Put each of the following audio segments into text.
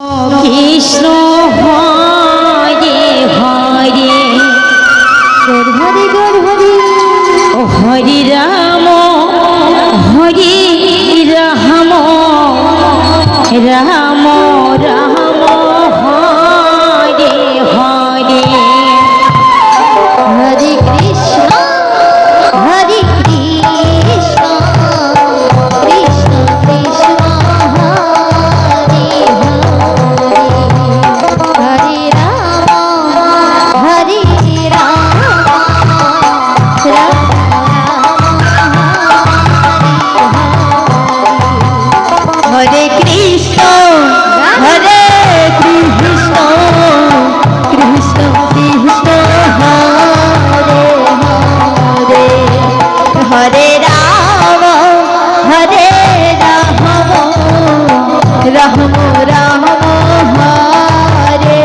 Krishna Hare Hare Hare Hare Hare Ram Hare Ram Ram Ram Hare Hare Hare Krishna Hare Krishna Krishna Krishna Hare Hare Ram Hare Ram Ram Hare Krishna Hare Krishna Krishna Krishna Hare Hare Hare Ram Hare Ram Ram Ram Hare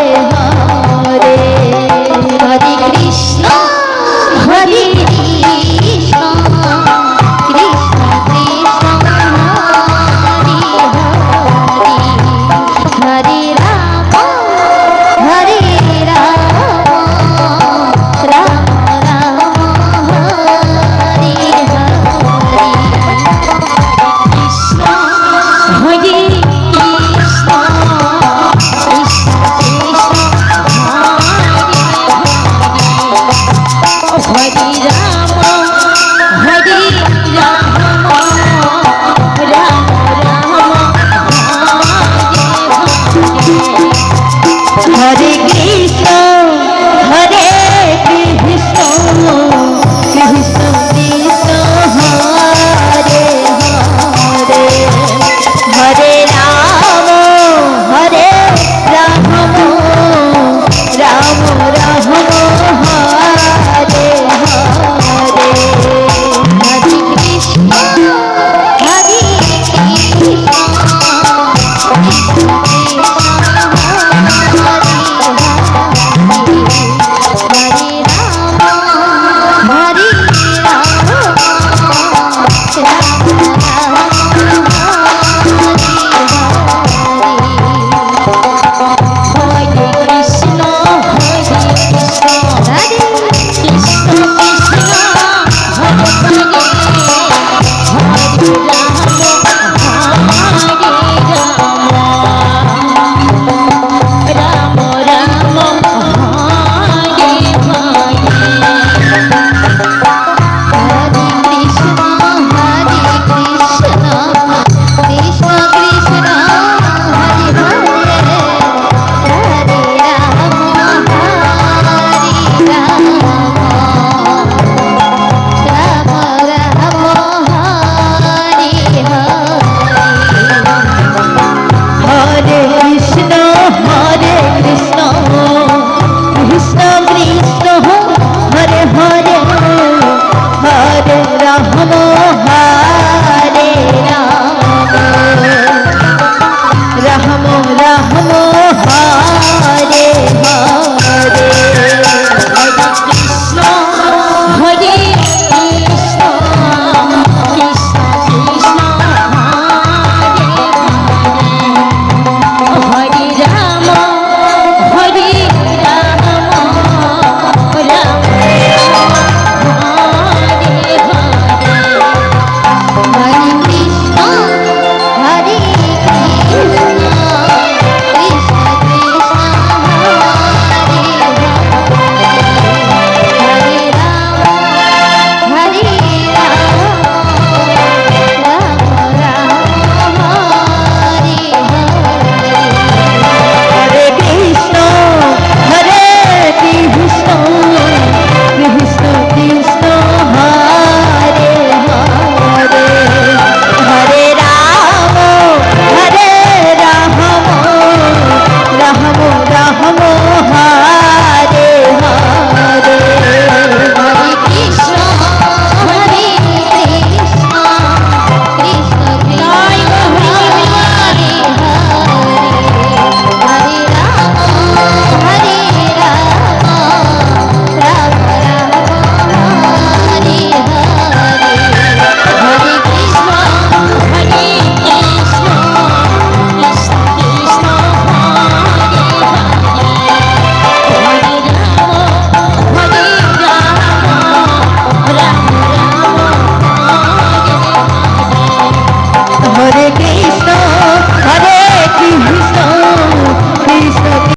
Hare Hare Krishna Hare Krishna Krishna Krishna Hare Hare Hare Ram Hare Ram Ram Ram Hare Hare Krishna Hare Krishna Krishna Krishna Hare Ram Hare Ram Ram Ram Hare Krishna Hare Krishna Krishna Krishna Hare Hare Hare Ram Hare Ram Ram Ram Hare Hare Hare Krishna Hare Krishna Krishna Ram Ram